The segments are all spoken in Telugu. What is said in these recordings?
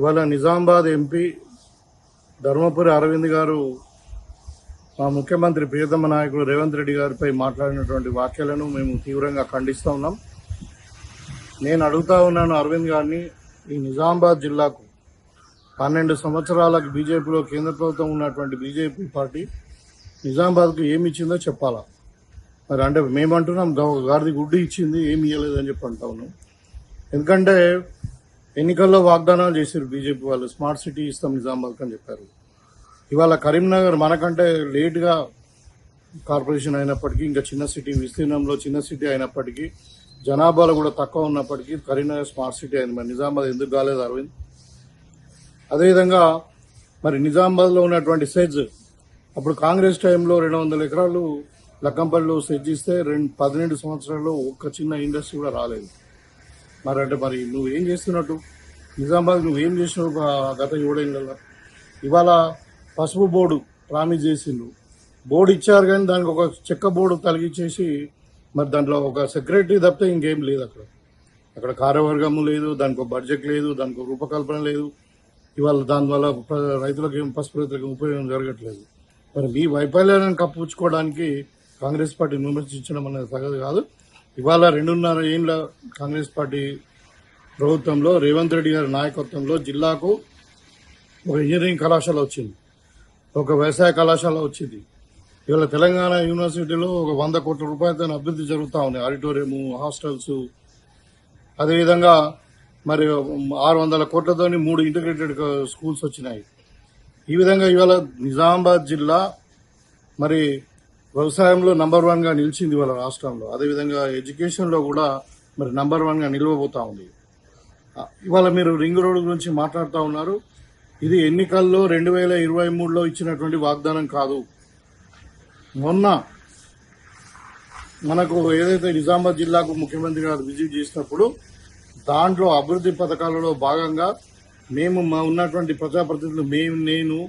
ఇవాళ నిజామాబాద్ ఎంపీ ధర్మపురి అరవింద్ గారు మా ముఖ్యమంత్రి ప్రియతమ నాయకుడు రేవంత్ రెడ్డి గారిపై మాట్లాడినటువంటి వ్యాఖ్యలను మేము తీవ్రంగా ఖండిస్తూ ఉన్నాం. నేను అడుగుతా ఉన్నాను అరవింద్ గారిని, ఈ నిజామాబాద్ జిల్లాకు 12 సంవత్సరాలకు బీజేపీలో కేంద్ర ప్రభుత్వం ఉన్నటువంటి బీజేపీ పార్టీ నిజామాబాద్కు ఏమి ఇచ్చిందో చెప్పాలా? మరి అంటే మేమంటున్నాం గారిది గుడ్డు ఇచ్చింది, ఏమి ఇవ్వలేదని చెప్పి అంటా ఉన్నాం. ఎందుకంటే ఎన్నికల్లో వాగ్దానాలు చేశారు బీజేపీ వాళ్ళు, స్మార్ట్ సిటీ ఇస్తాం నిజామాబాద్ అని చెప్పారు. ఇవాళ కరీంనగర్ మనకంటే లేటుగా కార్పొరేషన్ అయినప్పటికీ, ఇంకా చిన్న సిటీ విస్తీర్ణంలో చిన్న సిటీ అయినప్పటికీ, జనాభాలో కూడా తక్కువ ఉన్నప్పటికీ కరీంనగర్ స్మార్ట్ సిటీ అయింది. మరి నిజామాబాద్ ఎందుకు కాలేదు అరవింద్? అదేవిధంగా మరి నిజామాబాద్లో ఉన్నటువంటి సెజ్, అప్పుడు కాంగ్రెస్ టైంలో 200 ఎకరాలు లక్కంపల్లిలో సెజ్ ఇస్తే 12 సంవత్సరాల్లో ఒక్క చిన్న ఇండస్ట్రీ కూడా రాలేదు. మరి అంటే మరి నువ్వేం చేస్తున్నట్టు? నిజామాబాద్ నువ్వేం చేసినావు గత 7 ఏళ్ళలో? ఇవాళ పసుపు బోర్డు ప్రామిస్ చేసిండు, బోర్డు ఇచ్చారు కానీ దానికి ఒక చెక్క బోర్డు తొలగించేసి మరి దాంట్లో ఒక సెక్రటరీ తప్పితే ఇంకేం లేదు. అక్కడ కార్యవర్గము లేదు, దానికి ఒక బడ్జెట్ లేదు, దానికి ఒక రూపకల్పన లేదు. ఇవాళ దానివల్ల రైతులకు ఏం పసుపు రైతులకు ఉపయోగం జరగట్లేదు. మరి మీ వైఫల్యాలను కప్పుపుచ్చుకోవడానికి కాంగ్రెస్ పార్టీ విమర్శించడం అనేది తగదు కాదు. ఇవాళ 2.5 ఏళ్ల కాంగ్రెస్ పార్టీ ప్రభుత్వంలో రేవంత్ రెడ్డి గారి నాయకత్వంలో జిల్లాకు ఒక ఇంజనీరింగ్ కళాశాల వచ్చింది, ఒక వ్యవసాయ కళాశాల వచ్చింది. ఇవాళ తెలంగాణ యూనివర్సిటీలో ఒక 100 కోట్ల రూపాయలతో అభివృద్ధి జరుగుతూ ఉంది. ఆడిటోరియం, హాస్టల్స్, అదేవిధంగా మరి 600 కోట్లతోని 3 ఇంటిగ్రేటెడ్ స్కూల్స్ వచ్చినాయి. ఈ విధంగా ఇవాళ నిజామాబాద్ జిల్లా మరి వ్యవసాయంలో నంబర్ 1 గా నిలిచింది ఇవాళ రాష్ట్రంలో. అదేవిధంగా ఎడ్యుకేషన్లో కూడా మరి నంబర్ 1 గా నిలవబోతా ఉంది. ఇవాళ మీరు రింగ్ రోడ్డు గురించి మాట్లాడుతూ ఉన్నారు. ఇది ఎన్నికల్లో 2023లో ఇచ్చినటువంటి వాగ్దానం కాదు. మొన్న మనకు ఏదైతే నిజామాబాద్ జిల్లాకు ముఖ్యమంత్రి గారు విజిట్ చేసినప్పుడు దాంట్లో అభివృద్ధి పథకాలలో భాగంగా మేము ఉన్నటువంటి ప్రజాప్రతినిధులు, నేను,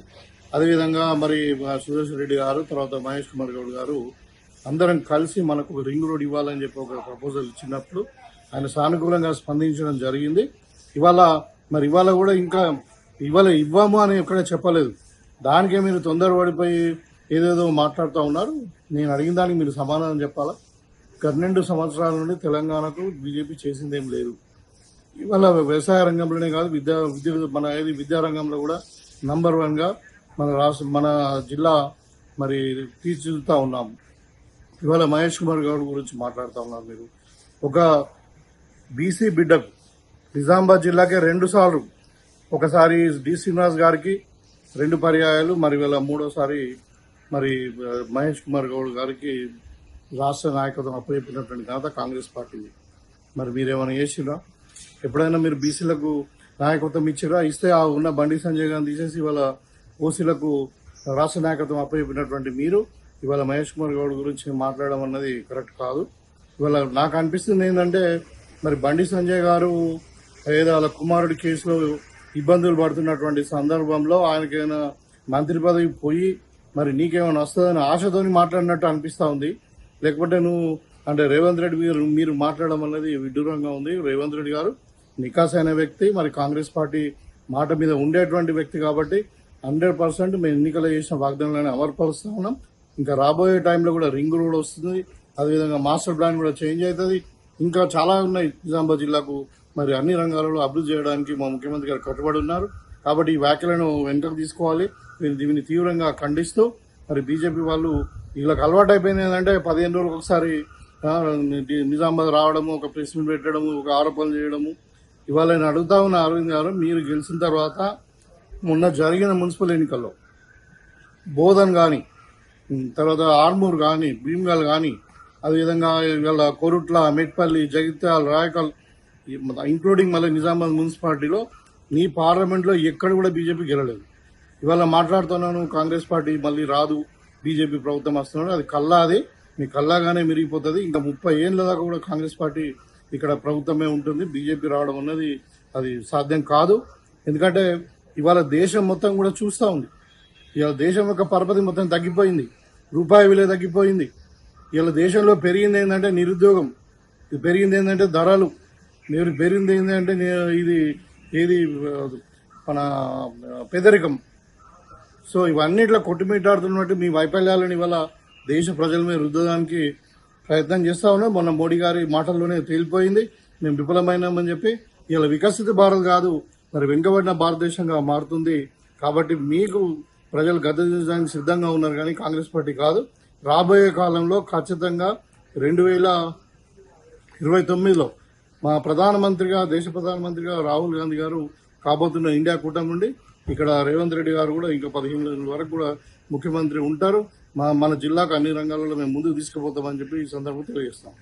అదేవిధంగా మరి సురేష్ రెడ్డి గారు, తర్వాత మహేష్ కుమార్ గౌడ్ గారు అందరం కలిసి మనకు ఒక రింగ్ రోడ్ ఇవ్వాలని చెప్పి ఒక ప్రపోజల్ ఇచ్చినప్పుడు ఆయన సానుకూలంగా స్పందించడం జరిగింది. ఇవాళ కూడా ఇంకా ఇవ్వము అని ఎక్కడ చెప్పలేదు. దానికే మీరు తొందరపడిపోయి ఏదేదో మాట్లాడుతూ ఉన్నారు. నేను అడిగిన దానికి మీరు సమాధానం చెప్పాలా? 12 సంవత్సరాల నుండి తెలంగాణకు బీజేపీ చేసిందేం లేదు. ఇవాళ వ్యవసాయ రంగంలోనే కాదు, విద్యారంగంలో కూడా నంబర్ 1 గా మన జిల్లా మరి తీర్చిదిద్దుతా ఉన్నాము. ఇవాళ మహేష్ కుమార్ గౌడ్ గురించి మాట్లాడుతూ ఉన్నారు మీరు. ఒక బీసీ బిడ్డకు నిజామాబాద్ జిల్లాకే 2 సార్లు, ఒకసారి డి శ్రీనివాస్ గారికి 2 పర్యాయాలు, మరి వీళ్ళ 3వసారి మరి మహేష్ కుమార్ గౌడ్ గారికి రాష్ట్ర నాయకత్వం అప్పచెప్పినటువంటి ఘనత కాంగ్రెస్ పార్టీది. మరి మీరేమైనా చేసిరా? ఎప్పుడైనా మీరు బీసీలకు నాయకత్వం ఇచ్చిరా? ఇస్తే ఆ ఉన్న బండి సంజయ్ గారిని తీసేసి ఇవాళ ఓసీలకు రాష్ట్ర నాయకత్వం అప్పచెప్పినటువంటి మీరు ఇవాళ మహేష్ కుమార్ గౌడ్ గురించి మాట్లాడడం అన్నది కరెక్ట్ కాదు. ఇవాళ నాకు అనిపిస్తుంది ఏంటంటే మరి బండి సంజయ్ గారు ఏదో వాళ్ళ కుమారుడి కేసులో ఇబ్బందులు పడుతున్నటువంటి సందర్భంలో ఆయనకైనా మంత్రి పదవి పోయి మరి నీకేమైనా వస్తుందని ఆశతోని మాట్లాడినట్టు అనిపిస్తా ఉంది. లేకపోతే నువ్వు అంటే రేవంత్ రెడ్డి మీరు మాట్లాడడం అన్నది విడ్డూరంగా ఉంది. రేవంత్ రెడ్డి గారు నికాసైన వ్యక్తి, మరి కాంగ్రెస్ పార్టీ మాట మీద ఉండేటువంటి వ్యక్తి కాబట్టి 100% మేము ఎన్నికలు చేసిన వాగ్దానాలను అమలుపరుస్తా ఉన్నాం. ఇంకా రాబోయే టైంలో కూడా రింగ్ రోడ్ వస్తుంది, అదేవిధంగా మాస్టర్ ప్లాన్ కూడా చేంజ్ అవుతుంది. ఇంకా చాలా ఉన్నాయి నిజామాబాద్ జిల్లాకు మరి అన్ని రంగాలలో అభివృద్ధి చేయడానికి మా ముఖ్యమంత్రి గారు కట్టుబడి ఉన్నారు. కాబట్టి ఈ వ్యాఖ్యలను వెనుకకు తీసుకోవాలి. దీనిని తీవ్రంగా ఖండిస్తూ మరి బీజేపీ వాళ్ళు వీళ్ళకి అలవాటు అయిపోయింది ఏంటంటే 15 రోజులకు ఒకసారి నిజామాబాద్ రావడము, ఒక ప్రెస్ మీట్ పెట్టడము, ఒక ఆరోపణలు చేయడము. ఇవాళ నేను అడుగుతా ఉన్న అరవింద్ గారు, మీరు గెలిచిన తర్వాత మొన్న జరిగిన మున్సిపల్ ఎన్నికల్లో బోధన్ కానీ, తర్వాత ఆర్మూర్ కానీ, భీమ్గల్ కానీ, అదేవిధంగా ఇవాళ కొరుట్ల, మెట్పల్లి, జగిత్యాల, రాయకల్, ఇంక్లూడింగ్ మళ్ళీ నిజామాబాద్ మున్సిపాలిటీలో నీ పార్లమెంట్లో ఎక్కడ కూడా బీజేపీ గెలలేదు. ఇవాళ మాట్లాడుతున్నాను కాంగ్రెస్ పార్టీ మళ్ళీ రాదు, బీజేపీ ప్రభుత్వం వస్తున్నాడు, అది కల్లాది, మీ కల్లాగానే మిరిగిపోతుంది. ఇంకా 30 ఏళ్ళ దాకా కూడా కాంగ్రెస్ పార్టీ ఇక్కడ ప్రభుత్వమే ఉంటుంది. బీజేపీ రావడం అన్నది అది సాధ్యం కాదు. ఎందుకంటే ఇవాళ దేశం మొత్తం కూడా చూస్తూ ఉంది. ఇవాళ దేశం యొక్క పరపతి మొత్తం తగ్గిపోయింది, రూపాయి విలువ తగ్గిపోయింది. ఇవాళ దేశంలో పెరిగింది ఏంటంటే నిరుద్యోగం, పెరిగింది ఏంటంటే ధరలు, పెరిగింది ఏంటంటే ఇది మన పేదరికం. సో ఇవన్నిట్లో కొట్టుమిట్టాడుతున్నట్టు మీ వైఫల్యాలను ఇవాళ దేశ ప్రజల మీద రుద్దడానికి ప్రయత్నం చేస్తా ఉన్నాం. మొన్న మోడీ గారి మాటల్లోనే తేలిపోయింది మేము విఫలమైనామని చెప్పి. ఇలా వికసిత భారత్ కాదు, మరి వెనుకబడిన భారతదేశంగా మారుతుంది. కాబట్టి మీకు ప్రజలు గద్దెదించడానికి సిద్ధంగా ఉన్నారు, కానీ కాంగ్రెస్ పార్టీ కాదు. రాబోయే కాలంలో ఖచ్చితంగా 2029లో మా ప్రధానమంత్రిగా, దేశ ప్రధానమంత్రిగా రాహుల్ గాంధీ గారు కాబోతున్న ఇండియా కూటమి నుండి ఇక్కడ రేవంత్ రెడ్డి గారు కూడా ఇంకా 15 వరకు కూడా ముఖ్యమంత్రి ఉంటారు. మన జిల్లాకు అన్ని రంగాలలో మేము ముందుకు తీసుకుపోతామని చెప్పి ఈ సందర్భంగా తెలియజేస్తాం.